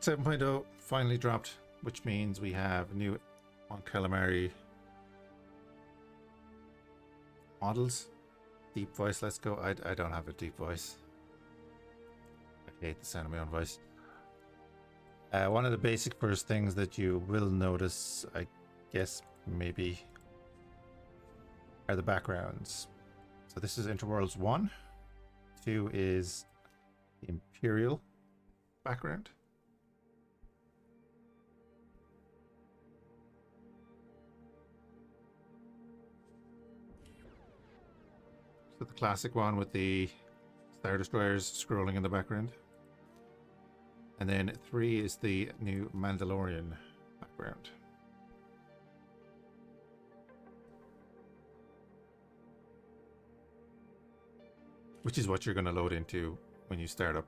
7.0 finally dropped, which means we have new on calamari models. Deep voice, let's go. I don't have a deep voice. I hate the sound of my own voice. One of the basic first things that you will notice, I guess, maybe, are the backgrounds. So this is Interworlds 1. 2 is the Imperial background. So the classic one with the Star Destroyers scrolling in the background. And then 3 is the new Mandalorian background. Which is what you're going to load into when you start up.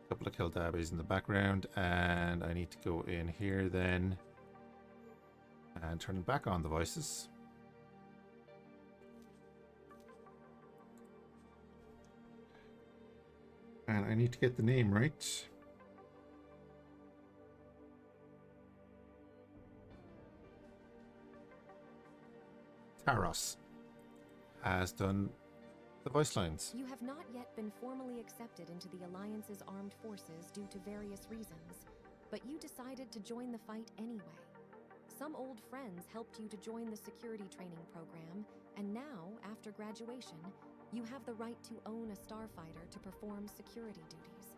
A couple of 𝐇𝐀𝐍𝐒 in the background, and I need to go in here then and turn back on the voices. And I need to get the name right. Taros has done the voice lines. You have not yet been formally accepted into the Alliance's armed forces due to various reasons, but you decided to join the fight anyway. Some old friends helped you to join the security training program, and now, after graduation, you have the right to own a starfighter to perform security duties.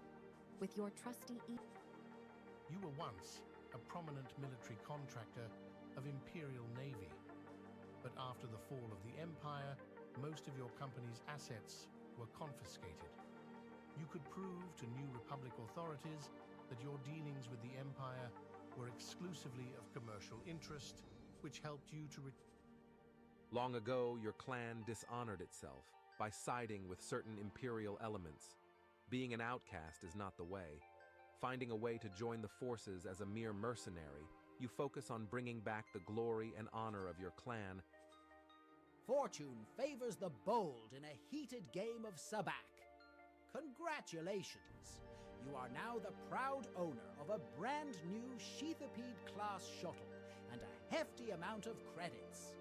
With your trusty You were once a prominent military contractor of Imperial Navy, but after the fall of the Empire, most of your company's assets were confiscated. You could prove to New Republic authorities that your dealings with the Empire were exclusively of commercial interest, which helped you to Long ago, your clan dishonored itself by siding with certain Imperial elements. Being an outcast is not the way. Finding a way to join the forces as a mere mercenary, you focus on bringing back the glory and honor of your clan. Fortune favors the bold in a heated game of sabacc. Congratulations! You are now the proud owner of a brand new 𝐸𝐻𝐸-class shuttle and a hefty amount of credits.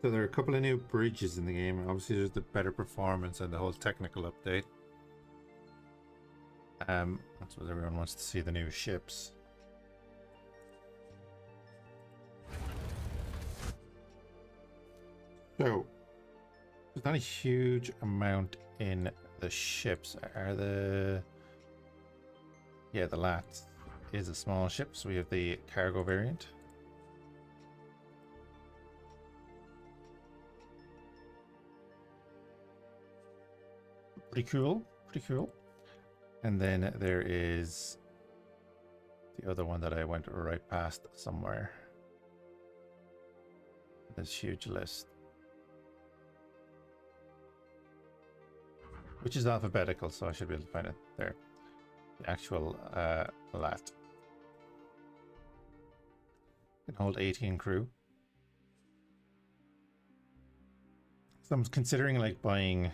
So there are a couple of new bridges in the game. Obviously there's the better performance and the whole technical update. That's what everyone wants to see, the new ships. So there's not a huge amount in the ships. Are the... Yeah, the LAT is a small ship, so we have the cargo variant. Pretty cool, pretty cool. And then there is the other one that I went right past somewhere. This huge list. Which is alphabetical, so I should be able to find it there. The actual LAT. Can hold 18 crew. So I'm considering like buying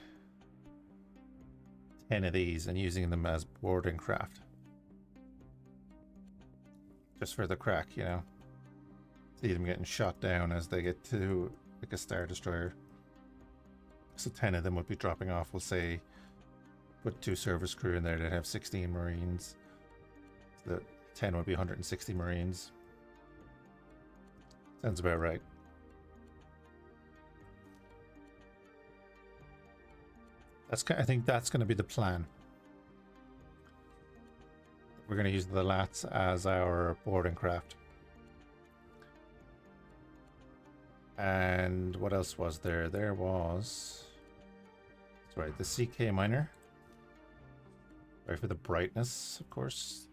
10 of these and using them as boarding craft. Just for the crack, you know. See them getting shot down as they get to like a Star Destroyer. So 10 of them would be dropping off. We'll say put 2 service crew in there that have 16 Marines. So the 10 would be 160 Marines. Sounds about right. I think that's going to be the plan. We're going to use the LATs as our boarding craft. And what else was there? There was... That's right, the 𝐇𝐀𝐍𝐒 miner. Sorry for the brightness, of course.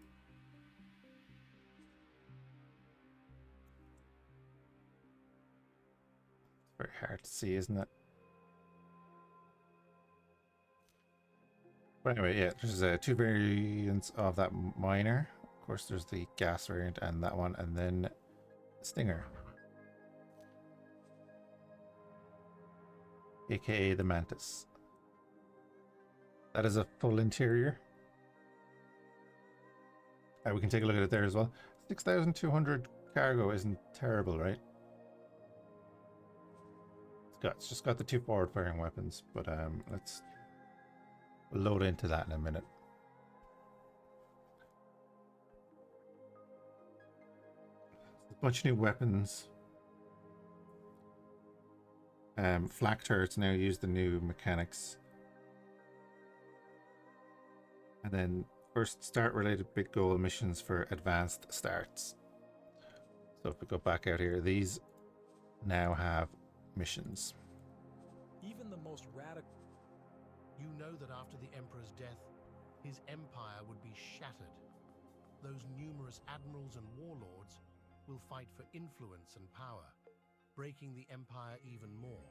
It's very hard to see, isn't it? But anyway, yeah, there's 2 variants of that miner. Of course, there's the gas variant and that one, and then Stinger, aka the Mantis. That is a full interior. We can take a look at it there as well. 6,200 cargo isn't terrible, right? It's just got the 2 forward-firing weapons, but we'll load into that in a minute. A bunch of new weapons. Flak turrets now use the new mechanics. And then first start related big goal missions for advanced starts. So if we go back out here, these now have missions. Even the most radical. You know that after the Emperor's death, his empire would be shattered. Those numerous admirals and warlords will fight for influence and power, breaking the empire even more.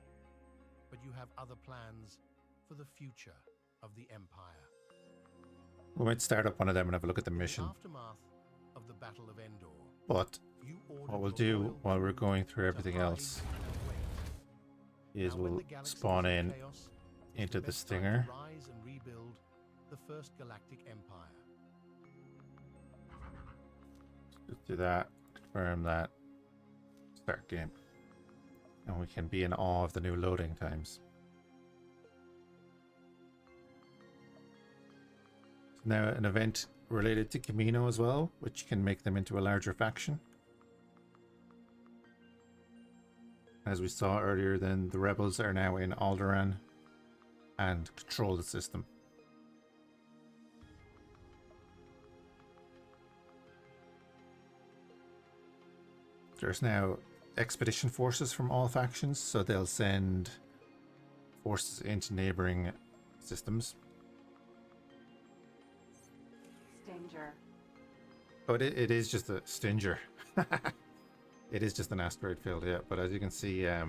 But you have other plans for the future of the empire. We might start up one of them and have a look at the In mission. the aftermath of the Battle of Endor, But you ordered what we'll your do loyal while we're troops going through to everything hide else and wait. is Now, when we'll the galaxy spawn is in chaos, it's into the best time to Stinger. rise and rebuild the first galactic empire. Just do that, confirm that, start game. And we can be in awe of the new loading times. Now an event related to Kamino as well, which can make them into a larger faction. As we saw earlier, then the rebels are now in Alderaan and control the system. There's now expedition forces from all factions, so they'll send forces into neighboring systems. Danger. But it is just a Stinger. It is just an asteroid field, yeah. But as you can see, yeah,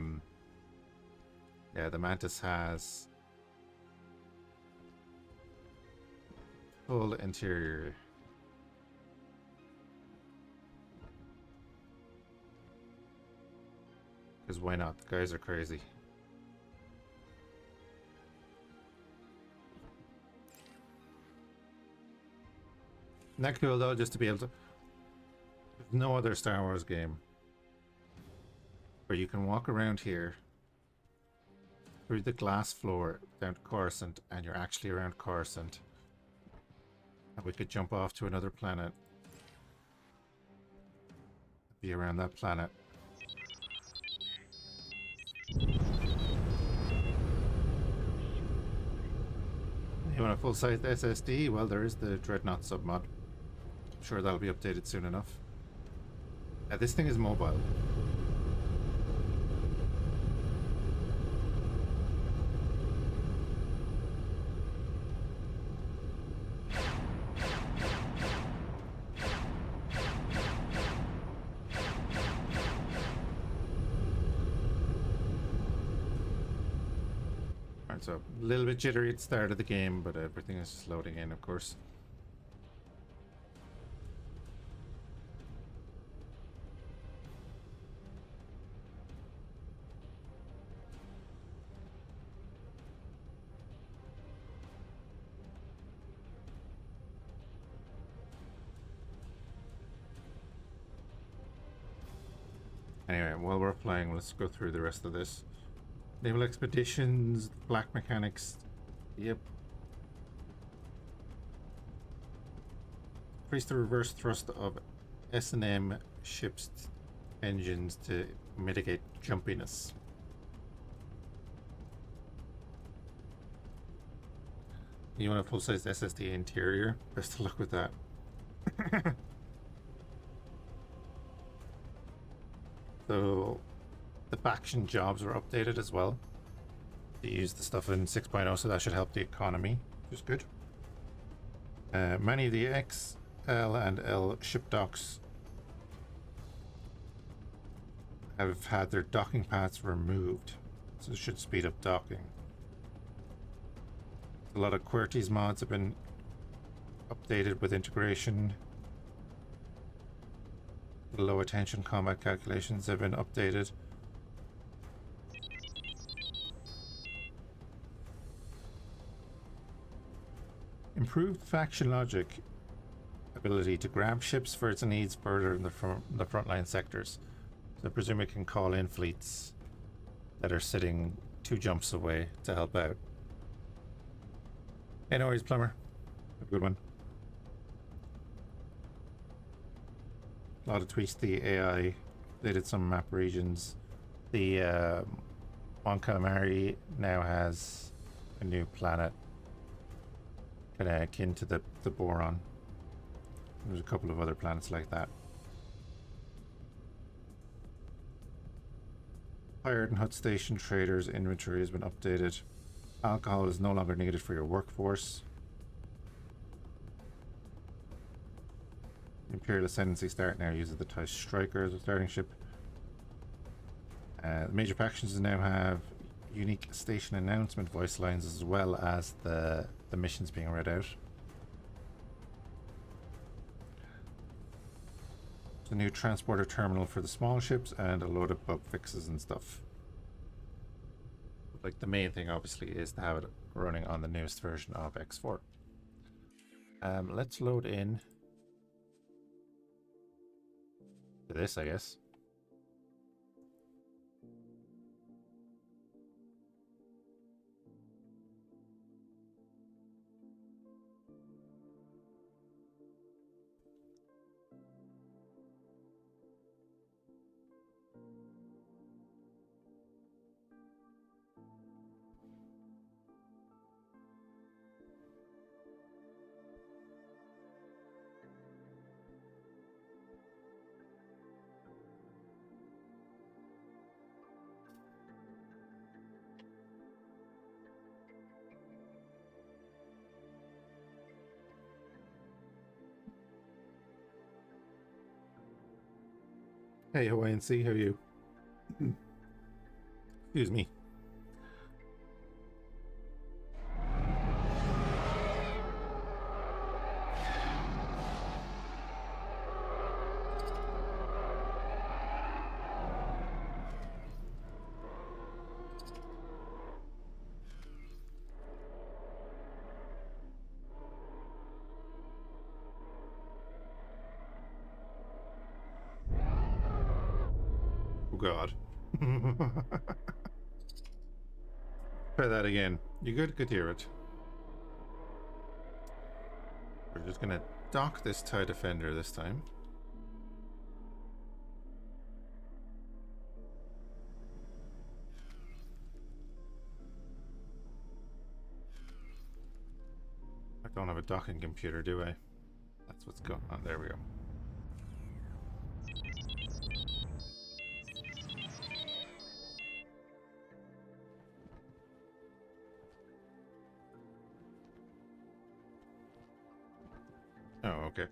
the Mantis has full interior. Because why not? The guys are crazy. Isn't that cool though, just to be able to... There's no other Star Wars game where you can walk around here through the glass floor down to Coruscant and you're actually around Coruscant. And we could jump off to another planet. Be around that planet. You want a full-size SSD? Well, there is the Dreadnought submod. I'm sure that'll be updated soon enough. This thing is mobile. Alright, so a little bit jittery at the start of the game, but everything is just loading in, of course. Anyway, while we're playing, let's go through the rest of this. Naval expeditions, black mechanics. Yep. Increase the reverse thrust of S&M ships' engines to mitigate jumpiness. You want a full-size SSD interior? Best of luck with that. So the faction jobs were updated as well. They used the stuff in 6.0, so that should help the economy, which is good. Many of the X, L, and L ship docks have had their docking paths removed, so it should speed up docking. A lot of 𝐸𝐊𝐶 mods have been updated with integration. Low attention combat calculations have been updated. Improved faction logic ability to grab ships for its needs further in the frontline sectors. So I presume it can call in fleets that are sitting 2 jumps away to help out. Hey, no worries, Plumber. Have a good one. A lot of tweaks to the AI. They did some map regions. The 𝐸𝐿𝐌𝐿𝐌𝐿𝐿 now has a new planet kind of akin to the Boron. There's a couple of other planets like that. Hired and hut station traders inventory has been updated. Alcohol is no longer needed for your workforce. Imperial Ascendancy start now uses the TIE Striker as a starting ship. The major factions now have unique station announcement voice lines as well as the missions being read out. A new transporter terminal for the small ships and a load of bug fixes and stuff. Like the main thing obviously is to have it running on the newest version of X4. Let's load in to this, I guess. Hey, 𝐸𝐿𝐌𝐿𝐿, how are you? Excuse me. Oh God. Try that again. You good? Good to hear it. We're just gonna dock this TIE Defender this time. I don't have a docking computer, do I? That's what's going on. There we go. Oh, okay.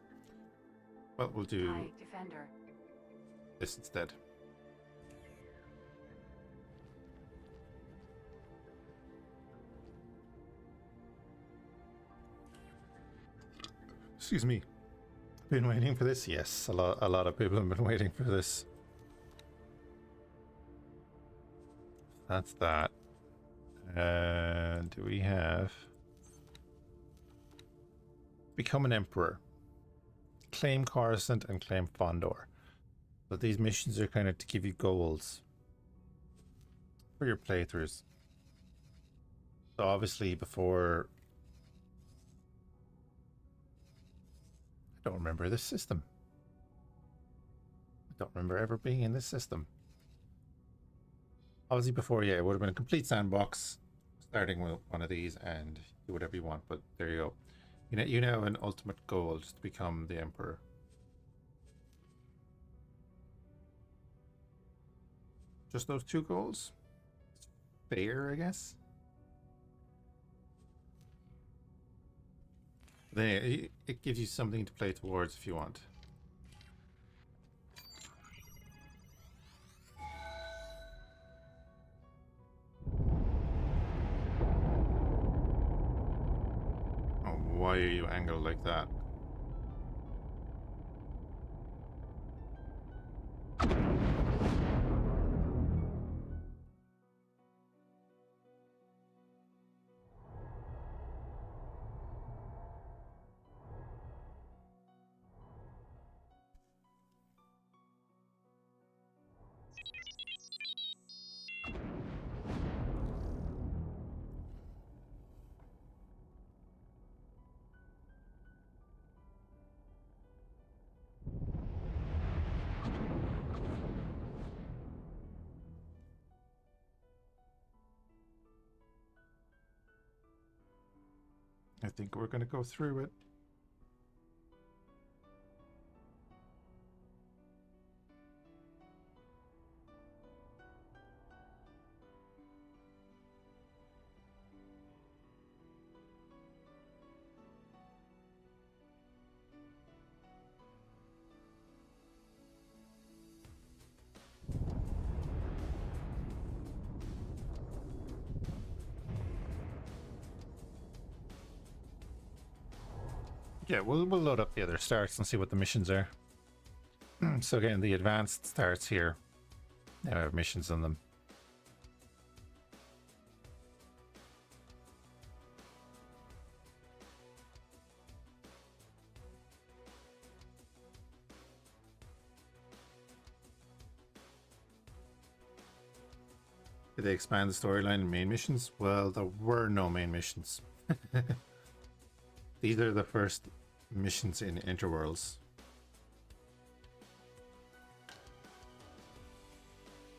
Well, we'll do TIE Defender. this instead. Excuse me. Been waiting for this? Yes, a lot of people have been waiting for this. That's that. Do we have become an emperor, claim Coruscant, and claim Fondor? So these missions are kind of to give you goals for your playthroughs. So obviously before, I don't remember this system. I don't remember ever being in this system. Obviously before, yeah, it would have been a complete sandbox, starting with one of these and do whatever you want, but there you go. You now have an ultimate goal, just to become the emperor. Just those 2 goals? Fair, I guess? Then it gives you something to play towards if you want. Oh, why are you angled like that? I think we're going to go through it. Yeah, we'll load up the other starts and see what the missions are. So again, the advanced starts here now have missions on them. Did they expand the storyline and main missions? Well, there were no main missions. These are the first missions in Interworlds.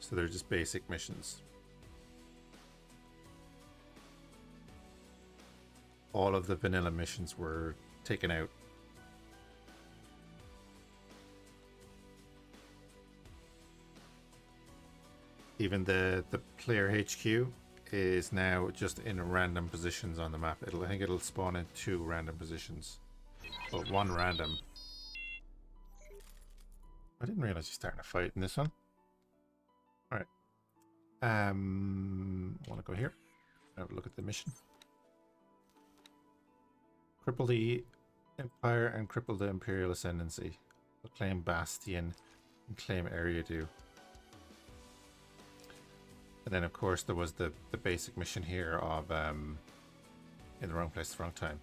So they're just basic missions. All of the vanilla missions were taken out. Even the player HQ is now just in random positions on the map. I think it'll spawn in 2 random positions, but 1 random. I didn't realize you're starting a fight in this one. All right. I want to go here. Have a look at the mission. Cripple the Empire and cripple the Imperial Ascendancy. Claim Bastion and claim Area Do. And then, of course, there was the basic mission here of in the wrong place, the wrong time.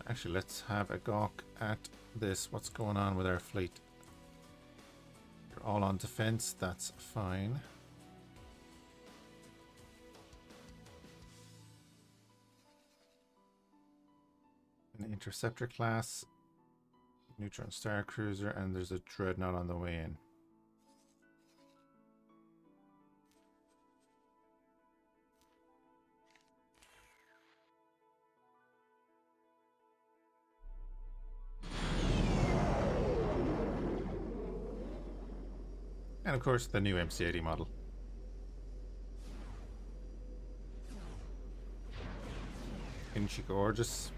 Actually, let's have a gawk at this. What's going on with our fleet? You're all on defense. That's fine. An interceptor class. Neutron Star Cruiser, and there's a Dreadnought on the way in. And of course, the new MC-80 model. Isn't she gorgeous?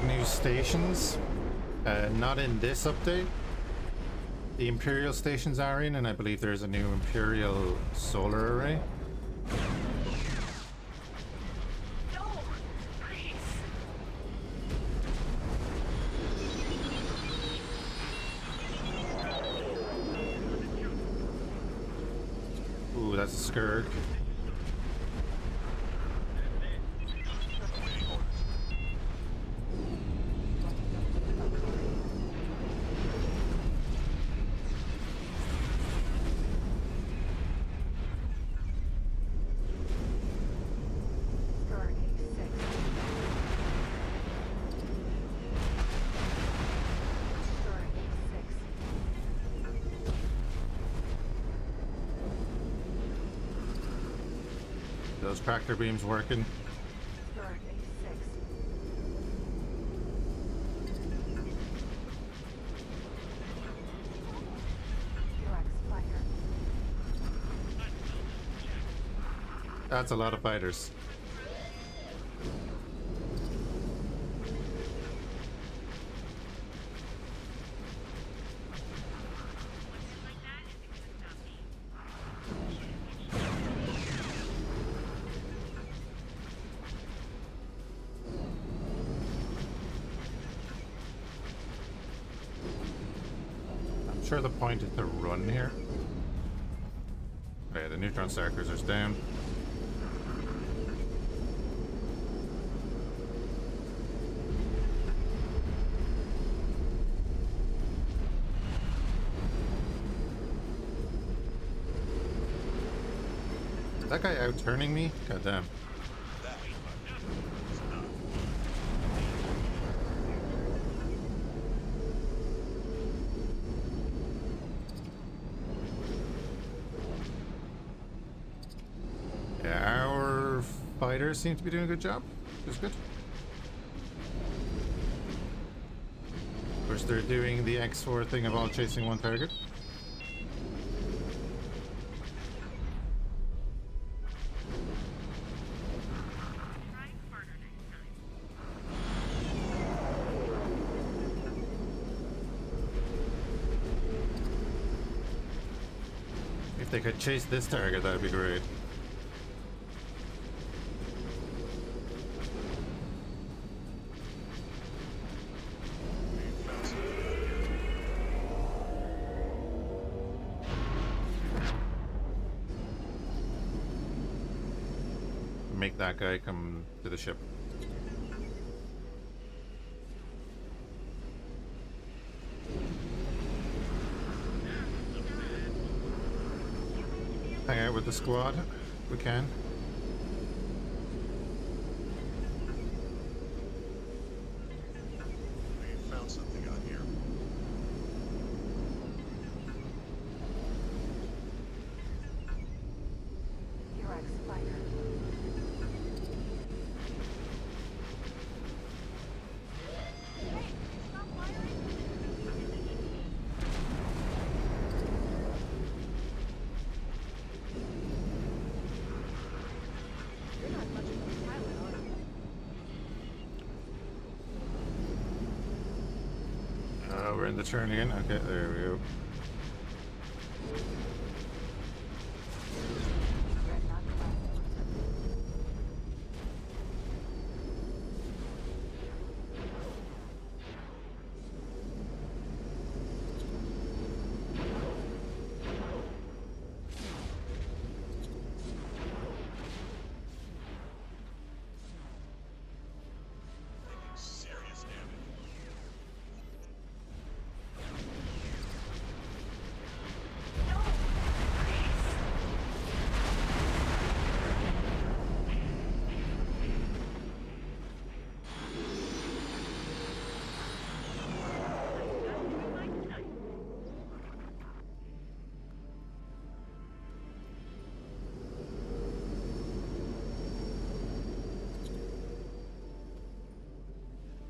New stations, not in this update. The Imperial stations are in, and I believe there's a new Imperial solar array. Ooh, that's a Scourge. Those tractor beams working. That's a lot of fighters. I'm sure the point is to run here. Okay, the neutron star cruiser's down. That guy out turning me? God damn. Yeah, our fighters seem to be doing a good job. Which is good. Of course, they're doing the X4 thing of all chasing one target. If they could chase this target, that would be great. Make that guy come to the ship. Hang out with the squad if we can. We found something out here. Fhiachs fighter. We're in the turn again. Okay, there we go. Serious damage.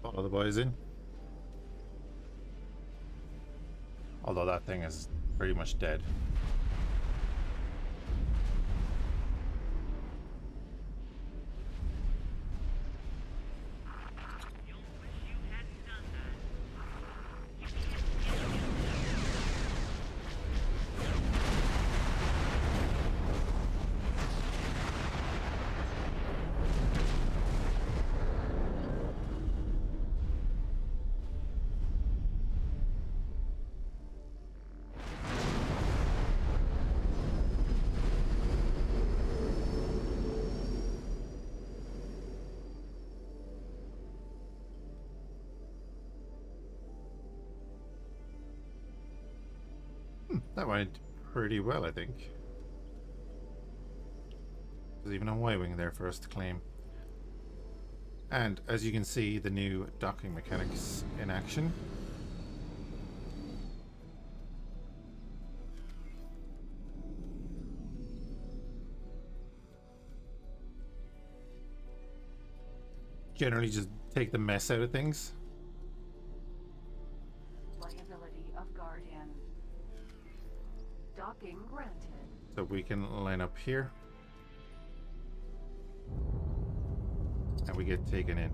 Follow the boys in. Although that thing is pretty much dead. That went pretty well, I think. There's even a Y-wing there for us to claim. And as you can see, the new docking mechanics in action. Generally just take the mess out of things. Liability of Guardian. Docking granted. So we can line up here. And we get taken in.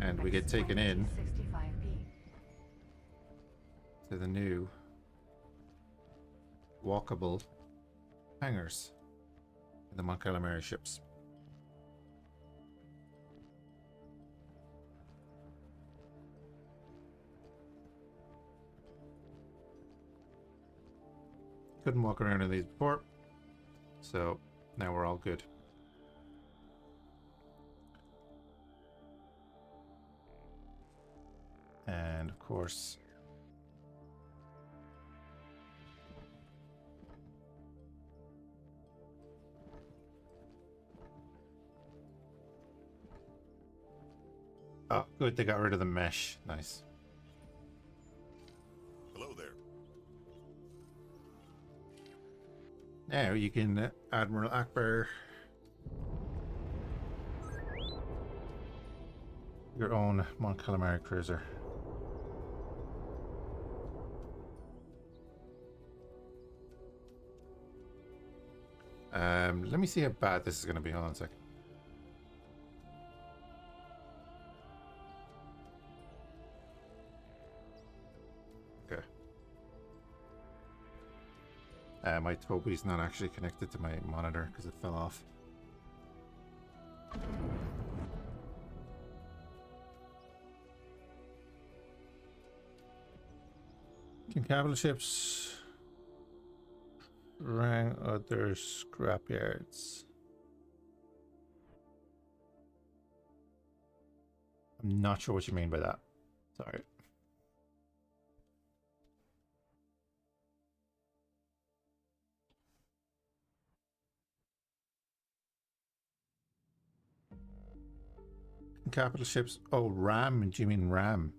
And we get taken in 65B. to the new walkable hangars in the Mon Calamari ships. Couldn't walk around in these before, so now we're all good. And of course, Oh, good. They got rid of the mesh. Nice. Hello there. Now you can Admiral Akbar your own Mon Calamari cruiser. Let me see how bad this is going to be. Hold on a second. Okay. My Toby's not actually connected to my monitor because it fell off. Can capital ships rang other scrapyards? I'm not sure what you mean by that. Sorry. Capital ships. Oh, RAM. Do you mean RAM?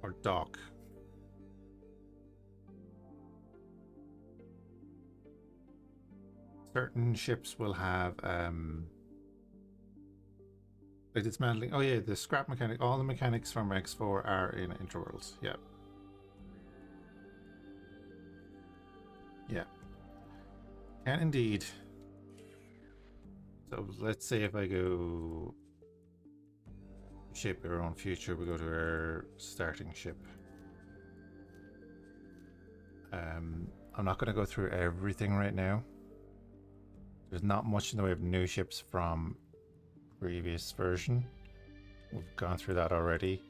Or dock. Certain ships will have like dismantling. Oh yeah, the scrap mechanic. All the mechanics from X4 are in Interworlds. Yeah. Yeah. Can indeed. So let's say if I go shape our own future, we go to our starting ship. I'm not going to go through everything right now. There's not much in the way of new ships from previous version. We've gone through that already.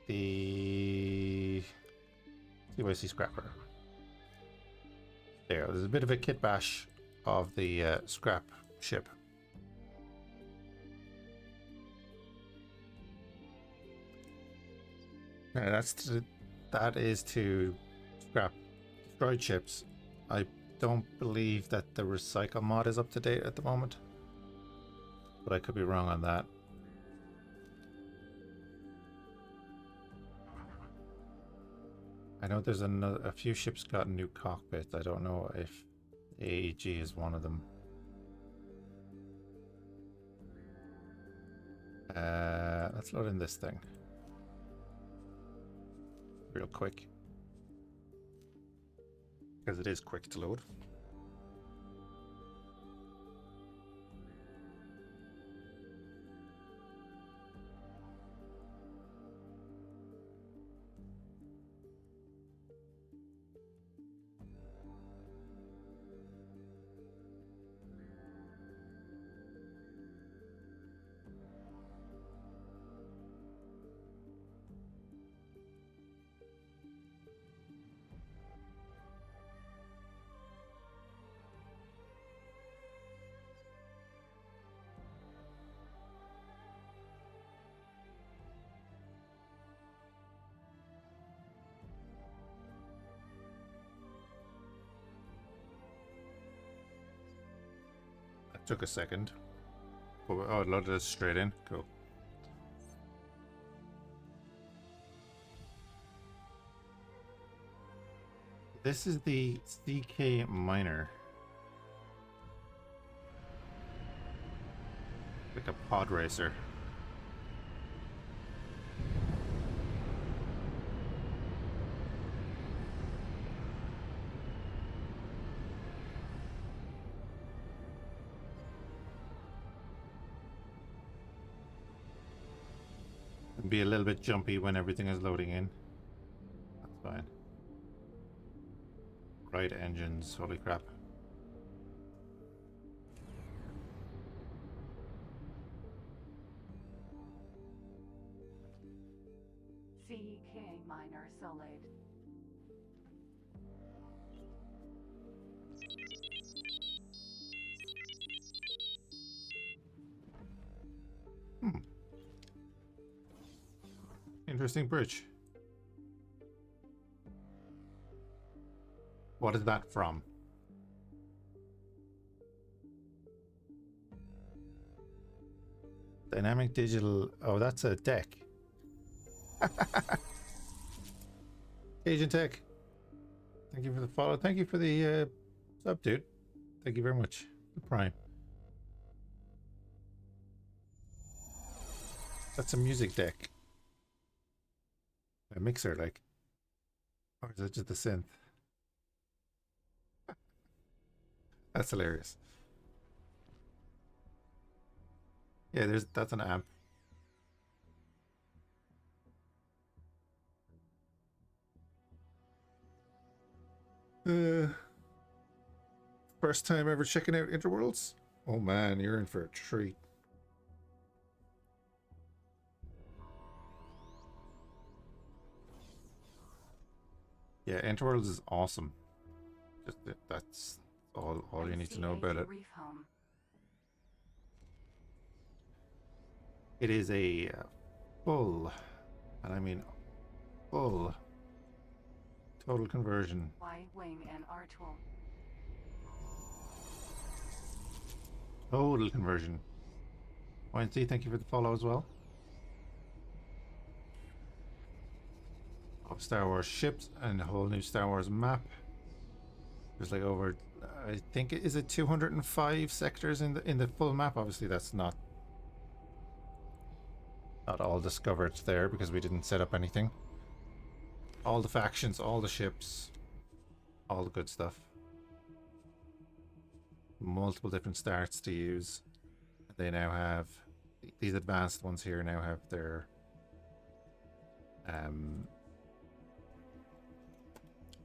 The CYC Scrapper. There's a bit of a kit bash of the scrap ship. Now that is to scrap destroyed ships. I don't believe that the recycle mod is up to date at the moment, but I could be wrong on that. I know there's a few ships got new cockpits. I don't know if AEG is one of them. Let's load in this thing real quick, because it is quick to load. Took a second. Oh, it loaded us straight in. Cool. This is the 𝐇𝐀𝐍𝐒 miner. Like a pod racer. Be a little bit jumpy when everything is loading in. That's fine. Right engines, holy crap. 𝐇𝐀𝐍𝐒. Hmm. Interesting bridge. What is that from? Dynamic digital. Oh, that's a deck. Agent Tech. Thank you for the follow. Thank you for the sub, dude. Thank you very much. The Prime. That's a music deck. A mixer, like. Or is it just a synth? That's hilarious. Yeah, that's an amp. First time ever checking out Interworlds? Oh man, you're in for a treat. Yeah, Interworlds is awesome. Just that's all you need to know about it. It is a full, and I mean full, total conversion. Total conversion. YNC, thank you for the follow as well. Of Star Wars ships and a whole new Star Wars map. There's like over, I think, is it 205 sectors in the full map? Obviously, that's not all discovered there because we didn't set up anything. All the factions, all the ships, all the good stuff. Multiple different starts to use. They now have these advanced ones here now have their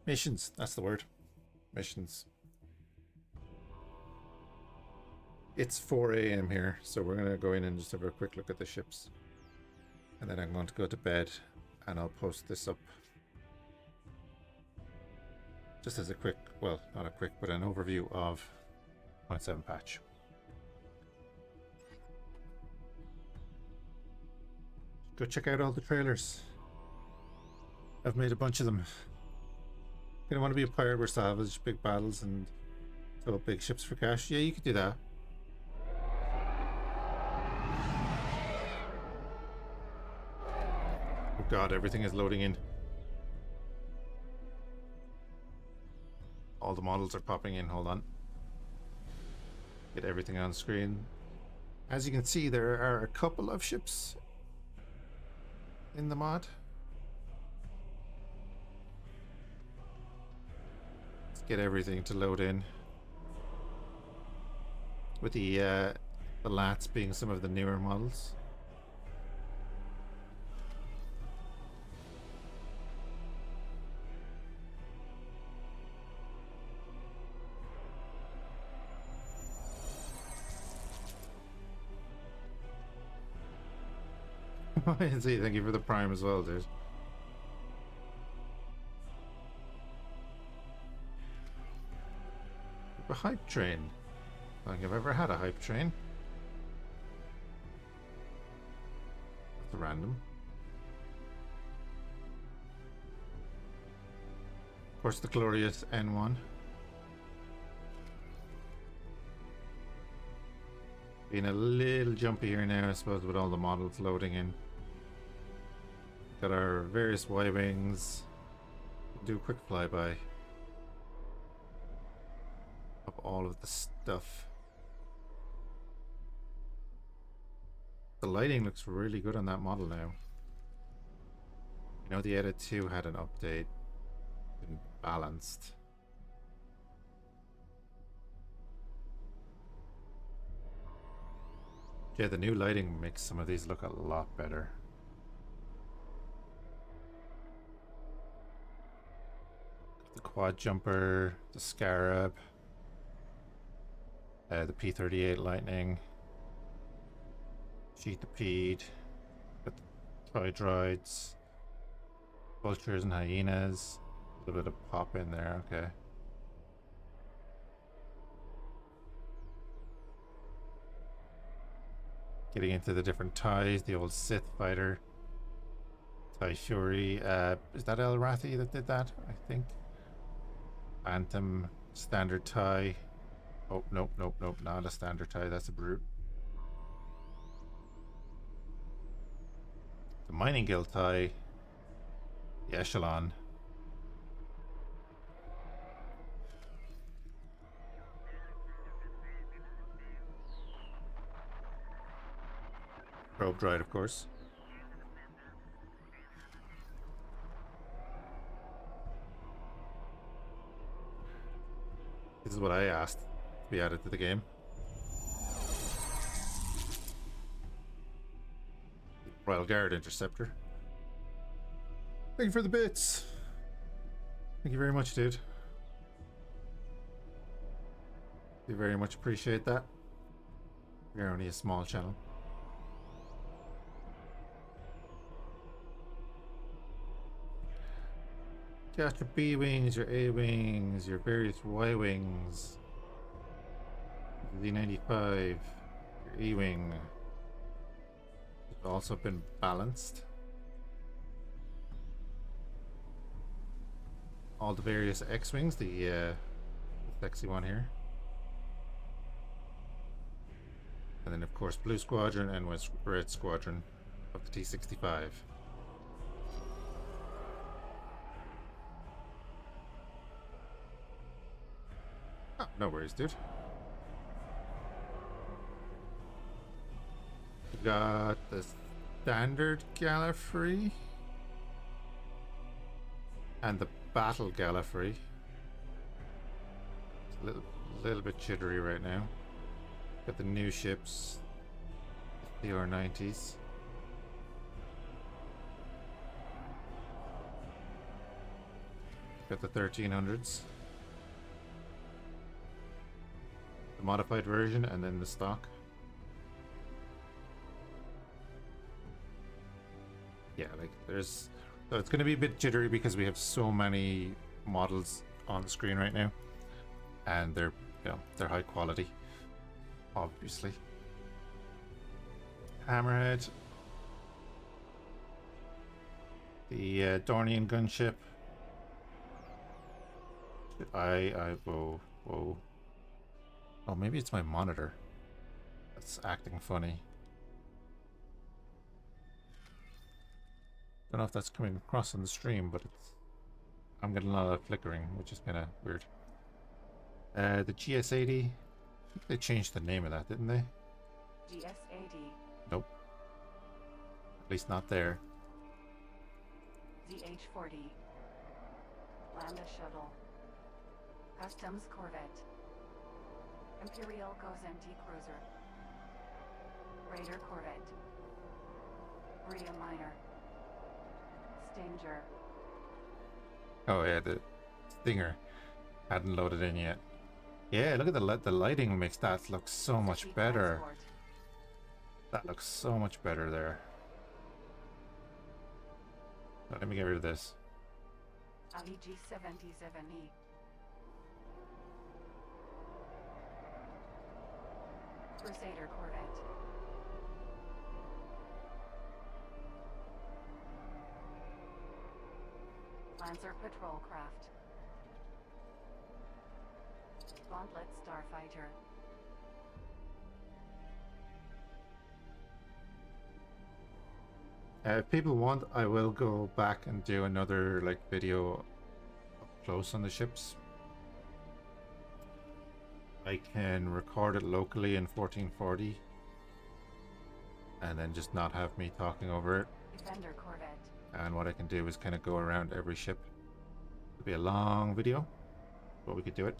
missions. That's the word. Missions. It's 4 a.m. here, so we're gonna go in and just have a quick look at the ships, and then I'm going to go to bed, and I'll post this up just as a quick, well, not a quick, but an overview of 0.7 patch. Go check out all the trailers. I've made a bunch of them. You don't want to be a pirate where salvage big battles and throw up big ships for cash. Yeah, you could do that. Oh god, everything is loading in. All the models are popping in. Hold on. Get everything on screen. As you can see, there are a couple of ships in the mod. Let's get everything to load in. With the lats being some of the newer models. Thank you for the Prime as well, dude. A hype train. I don't think I've ever had a hype train. That's random. Of course, the glorious N1. Being a little jumpy here now, I suppose, with all the models loading in. Got our various Y-wings. Do a quick flyby of all of the stuff. The lighting looks really good on that model now. You know, the Edit 2 had an update and balanced. Yeah, the new lighting makes some of these look a lot better. The quad jumper, the Scarab, the P-38 Lightning, 𝐸𝐸𝐿, the toy droids, Vultures and hyenas. A little bit of pop in there, okay. Getting into the different ties, the old Sith fighter. TIE Fury. Is that 𝐸⍵ that did that? I think. Phantom, standard TIE. Oh, nope, nope, nope, not a standard TIE, that's a brute. The Mining Guild TIE. The Echelon. Probe droid, of course. This is what I asked to be added to the game. Royal Guard Interceptor. Thank you for the bits. Thank you very much, dude. We very much appreciate that. We're only a small channel. Got your B wings, your A wings, your various Y wings. Z95, your E wing. It's also been balanced. All the various X wings, the sexy one here. And then of course Blue Squadron and Red Squadron of the T-65. Oh, no worries, dude. We got the standard Gallifrey and the battle Gallifrey. It's a little bit jittery right now. Got the new ships, the CR-90s. Got the 1300s. The modified version and then the stock. Yeah, like there's... So it's going to be a bit jittery because we have so many models on the screen right now. And they're, you know, they're high quality. Obviously. Hammerhead. The Dornian gunship. Whoa. Oh, maybe it's my monitor that's acting funny. Don't know if that's coming across on the stream, but I'm getting a lot of flickering, which is kind of weird. The GS80. They changed the name of that, didn't they? GS80. Nope. At least not there. ZH40. Lambda Shuttle. Customs Corvette. Imperial 𝐸𝐿 Cruiser. Raider Corvette. Bria Minor. Stinger. Oh yeah, the Stinger hadn't loaded in yet. Yeah, look at the lighting makes that look so much better. That looks so much better there. So let me get rid of this. 𝐕𝐄-77E. Crusader Corvette. Lancer Patrol Craft. Gauntlet Starfighter. If people want, I will go back and do another like video up close on the ships. I can record it locally in 1440 and then just not have me talking over it. Defender Corvette. And what I can do is kind of go around every ship. It'll be a long video, but we could do it.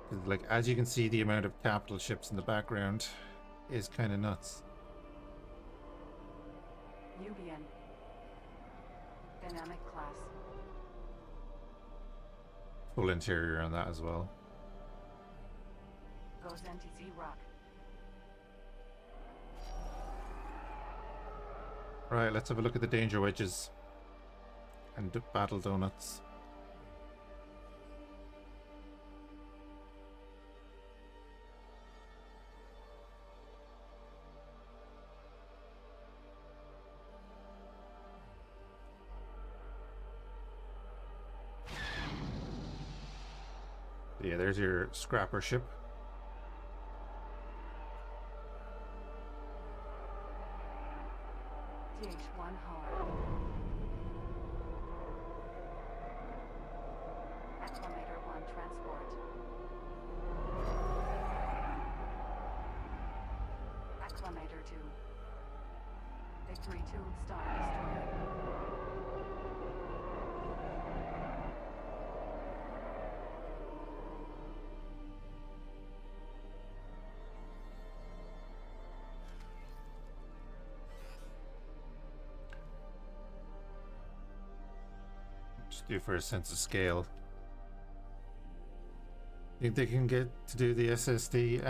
'Cause, like, as you can see, the amount of capital ships in the background is kind of nuts. Nubian. Dynamic class. Full interior on that as well. 𝐸𝐿 Rock. Right, let's have a look at the danger wedges and battle donuts. Yeah, there's your scrapper ship. 𝐇𝐀𝐍𝐒 hard. Acclimator 1 transport. Acclimator 2. Victory 2 Star Destroyer. Just do for a sense of scale. Think they can get to do the SSD?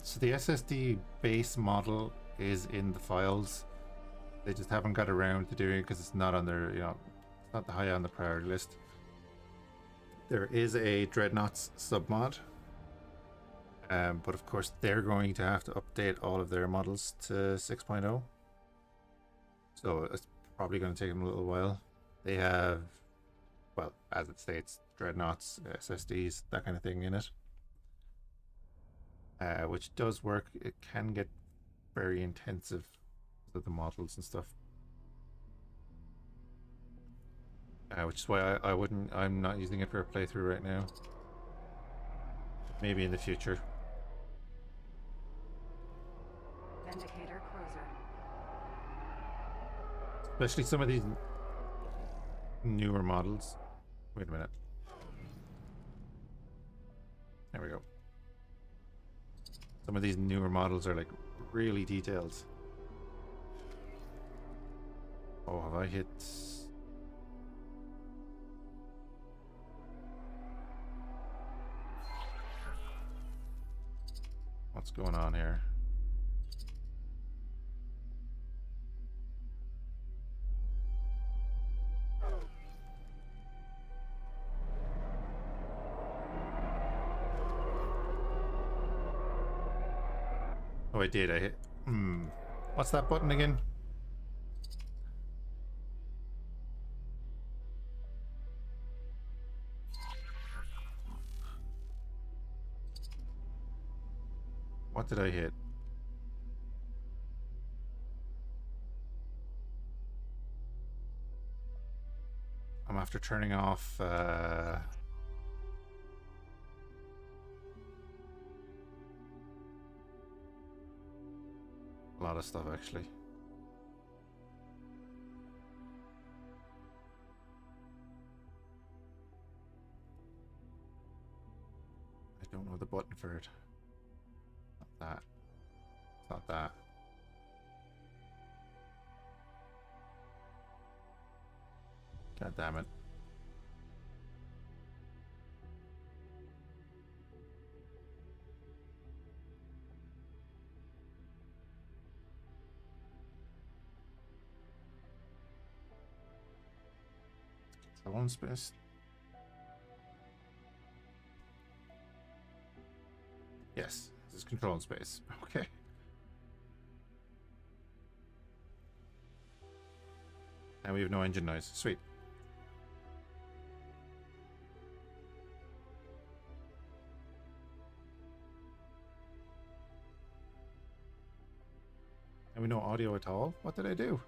So the SSD base model is in the files. They just haven't got around to doing it because it's not on their, it's not high on the priority list. There is a Dreadnoughts submod, but of course they're going to have to update all of their models to 6.0. So it's probably going to take them a little while. They have, well, as it states, Dreadnoughts, SSDs, that kind of thing in it. Which does work. It can get very intensive with the models and stuff. Which is why I'm not using it for a playthrough right now. Maybe in the future. Vindicator cruiser. Especially some of these newer models. Wait a minute. There we go. Some of these newer models are like really detailed. Oh, have I hit... What's going on here? Oh, I did. I hit... What's that button again? What did I hit? I'm after turning off a lot of stuff actually. I don't know the button for it. Not that. It's not that. God damn it. Control space. Yes, this is control space. Okay. Now we have no engine noise. Sweet. And we no audio at all? What did I do?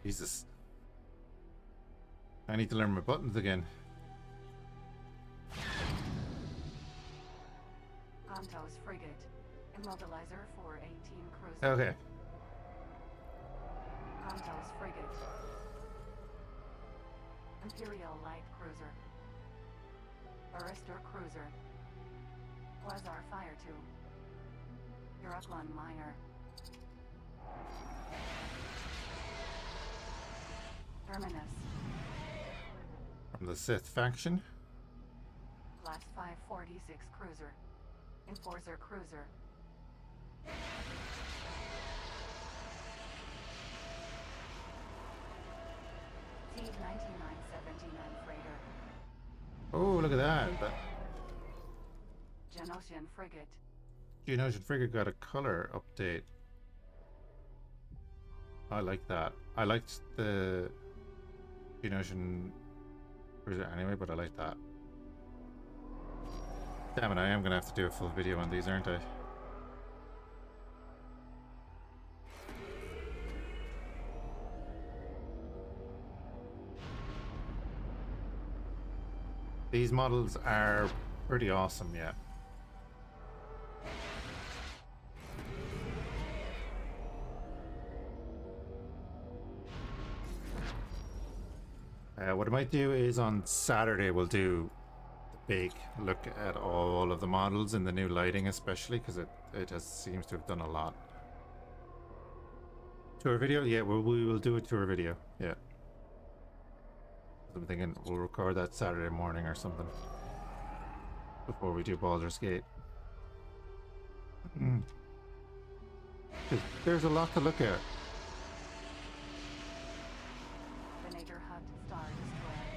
Jesus. I need to learn my buttons again. Pontos frigate. Immobilizer 418 cruiser. Okay. Pontos frigate. Imperial light cruiser. Barrister cruiser. Quasar fire 2. 𝐕𝐄𝐑𝐄 miner. Terminus. From the Sith faction. Class 546 Cruiser. Enforcer Cruiser. 𝐇𝐀-9979 Freighter. Oh, look at that. That Geonosian Frigate. Geonosian frigate got a color update. I like that. I liked the Geonosian cruiser anyway, but I like that. Damn it, I am gonna have to do a full video on these, aren't I? These models are pretty awesome, yeah. What I might do is on Saturday we'll do the big look at all of the models in the new lighting, especially because it seems to have done a lot. Tour video? Yeah, we will do a tour video. Yeah. I'm thinking we'll record that Saturday morning or something before we do Baldur's Gate. 'Cause there's a lot to look at. Venator Hut Star Destroyer.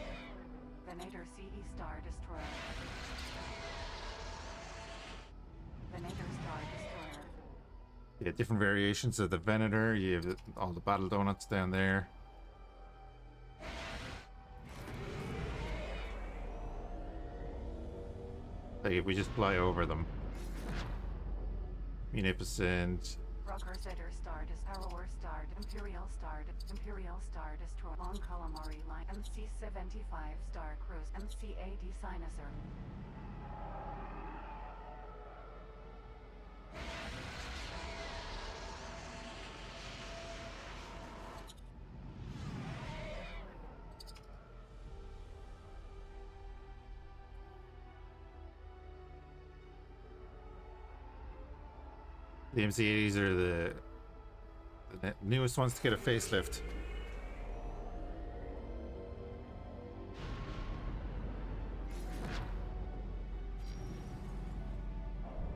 Venator CE Star Destroyer. Venator Star Destroyer. Yeah, different variations of the Venator. You have all the battle donuts down there. Like if we just fly over them. Munificent. Rucker Setter Star Destroyer. Star Imperial Star Destroyer. On Calamari Line. MC-75 Star Cruise. MC-80 Sinuser. The MC-80s are the newest ones to get a facelift.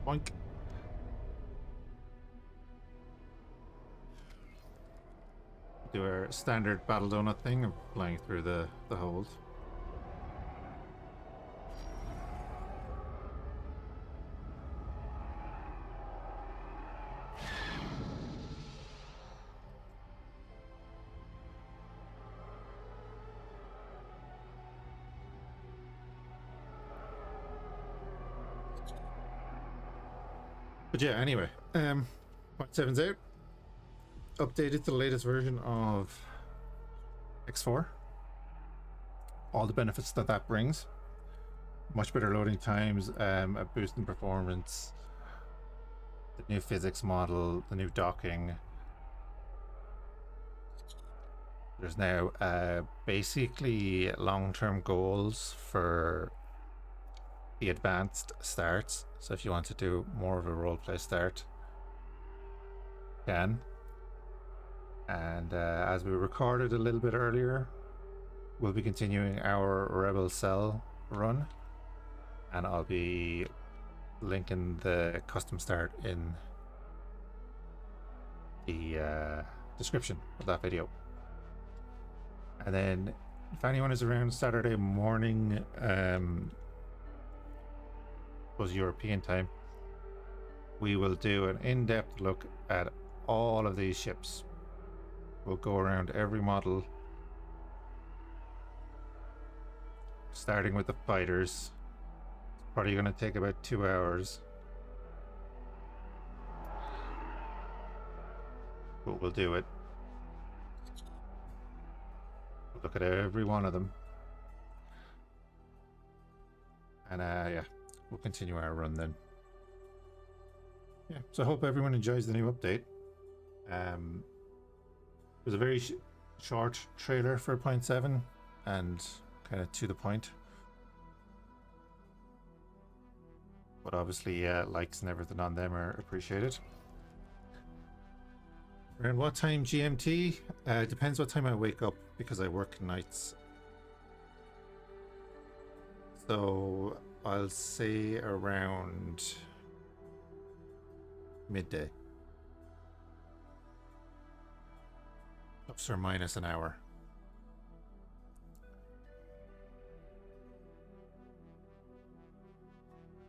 Boink. Do our standard battle donut thing of flying through the holes. But yeah, anyway, 0.7's out. Updated to the latest version of X4. All the benefits that brings. Much better loading times, a boost in performance, the new physics model, the new docking. There's now basically long-term goals for the advanced starts. So if you want to do more of a roleplay start, you can. And as we recorded a little bit earlier, we'll be continuing our Rebel Cell run, and I'll be linking the custom start in the description of that video. And then if anyone is around Saturday morning, was European time, we will do an in-depth look at all of these ships. We'll go around every model, starting with the fighters. It's probably going to take about 2 hours, but we'll do it. We'll look at every one of them, and yeah, we'll continue our run then. Yeah, so I hope everyone enjoys the new update. It was a very short trailer for 0.7 and kind of to the point. But obviously, likes and everything on them are appreciated. Around what time GMT? Depends what time I wake up because I work nights. So I'll say around midday. Plus or minus an hour.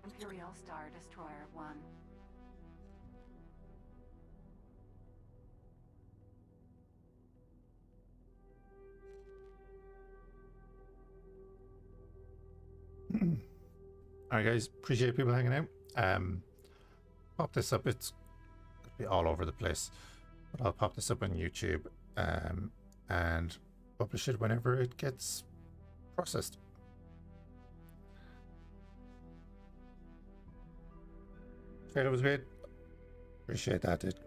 Imperial Star Destroyer 1. Alright guys, appreciate people hanging out. Pop this up, it's gonna be all over the place. But I'll pop this up on YouTube and publish it whenever it gets processed. Trailer was great. Appreciate that, dude.